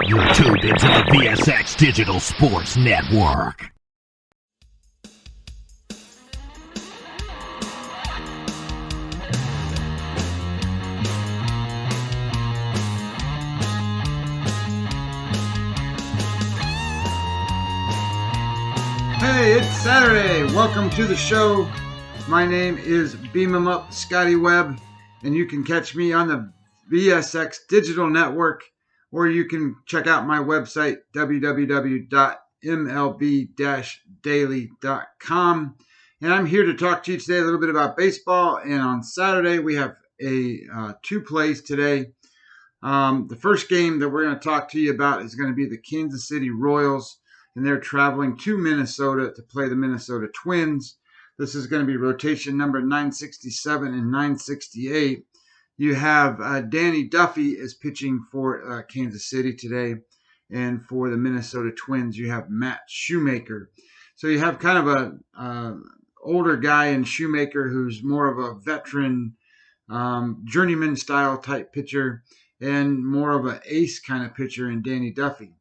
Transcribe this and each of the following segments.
You're tuned into the VSX Digital Sports Network. Hey, it's Saturday. Welcome to the show. My name is Beam 'em Up Scotty Webb, and you can catch me on the VSX Digital Network, or you can check out my website, www.mlb-daily.com. And I'm here to talk to you today a little bit about baseball. And on Saturday, we have two plays today. The first game that we're going to talk to you about is going to be the Kansas City Royals, and they're traveling to Minnesota to play the Minnesota Twins. This is going to be rotation number 967 and 968. You have Danny Duffy is pitching for Kansas City today, and for the Minnesota Twins, you have Matt Shoemaker. So you have kind of a older guy in Shoemaker who's more of a veteran, journeyman style type pitcher, and more of an ace kind of pitcher in Danny Duffy.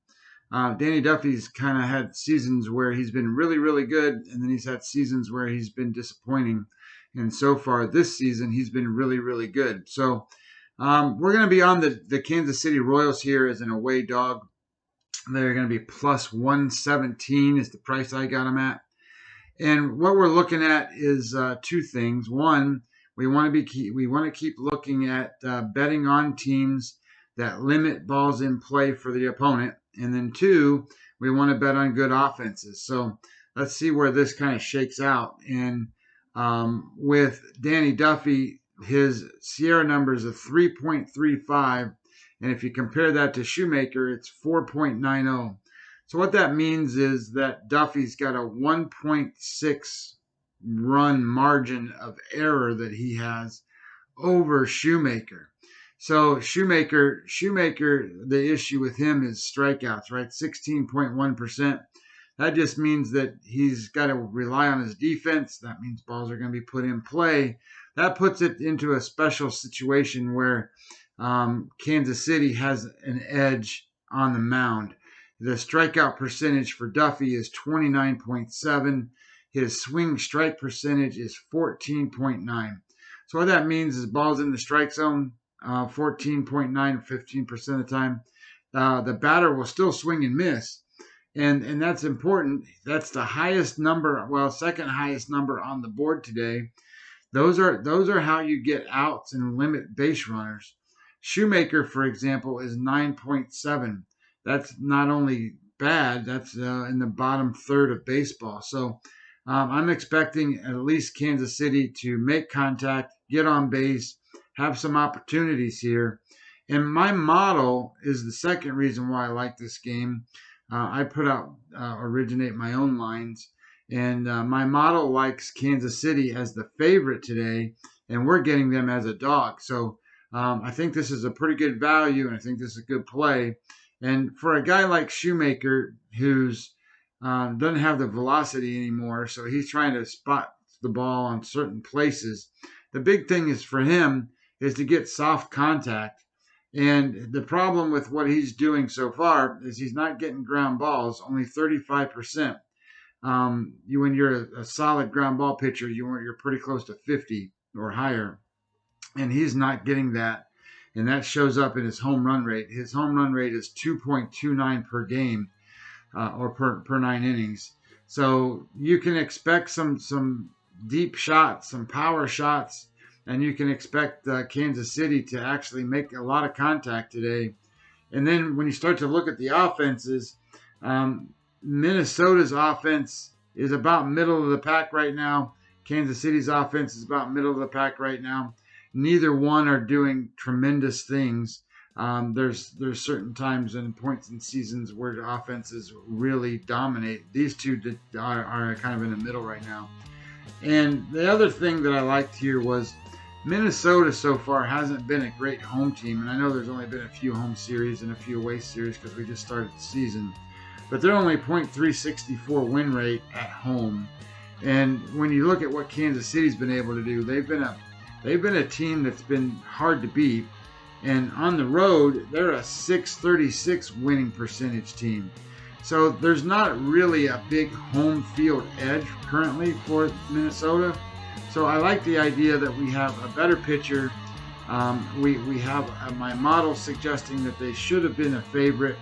Danny Duffy's kind of had seasons where he's been really, really good, and then he's had seasons where he's been disappointing. And so far this season, he's been really, really good. So we're going to be on the Kansas City Royals here as an away dog. They're going to be plus 117 is the price I got them at. And what we're looking at is two things. One, we want to keep looking at betting on teams that limit balls in play for the opponent. And then two, we want to bet on good offenses. So let's see where this kind of shakes out. And with Danny Duffy, his Sierra numbers of 3.35. And if you compare that to Shoemaker, it's 4.90. So what that means is that Duffy's got a 1.6 run margin of error that he has over Shoemaker. So Shoemaker, the issue with him is strikeouts, right? 16.1%. That just means that he's got to rely on his defense. That means balls are going to be put in play. That puts it into a special situation where Kansas City has an edge on the mound. The strikeout percentage for Duffy is 29.7. His swing strike percentage is 14.9. So what that means is balls in the strike zone, 14.9, 15% of the time. The batter will still swing and miss. And that's important. That's the highest number, second highest number on the board today. Those are how you get outs and limit base runners. Shoemaker, for example, is 9.7. That's not only bad, that's in the bottom third of baseball. So I'm expecting at least Kansas City to make contact, get on base, have some opportunities here. And my model is the second reason why I like this game. I put out, originate my own lines, and my model likes Kansas City as the favorite today, and we're getting them as a dog. So I think this is a pretty good value, and I think this is a good play. And for a guy like Shoemaker, who's doesn't have the velocity anymore, so he's trying to spot the ball on certain places. The big thing is for him is to get soft contact. And the problem with what he's doing so far is he's not getting ground balls, only 35%. When you're a solid ground ball pitcher, you're pretty close to 50 or higher. And he's not getting that. And that shows up in his home run rate. His home run rate is 2.29 per game, or per 9 innings. So you can expect some deep shots, some power shots, and you can expect Kansas City to actually make a lot of contact today. And then when you start to look at the offenses, Minnesota's offense is about middle of the pack right now. Kansas City's offense is about middle of the pack right now. Neither one are doing tremendous things. There's certain times and points in seasons where the offenses really dominate. These two are kind of in the middle right now. And the other thing that I liked here was Minnesota so far hasn't been a great home team. And I know there's only been a few home series and a few away series because we just started the season. But they're only .364 win rate at home. And when you look at what Kansas City's been able to do, they've been a team that's been hard to beat. And on the road, they're a .636 winning percentage team. So there's not really a big home field edge currently for Minnesota. So I like the idea that we have a better pitcher. We have my model suggesting that they should have been a favorite.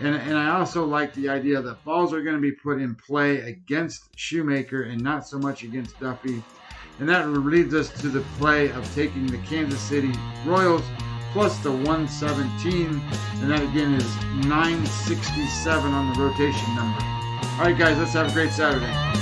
And I also like the idea that balls are going to be put in play against Shoemaker and not so much against Duffy. And that leads us to the play of taking the Kansas City Royals plus the 117. And that again is 967 on the rotation number. All right, guys, let's have a great Saturday.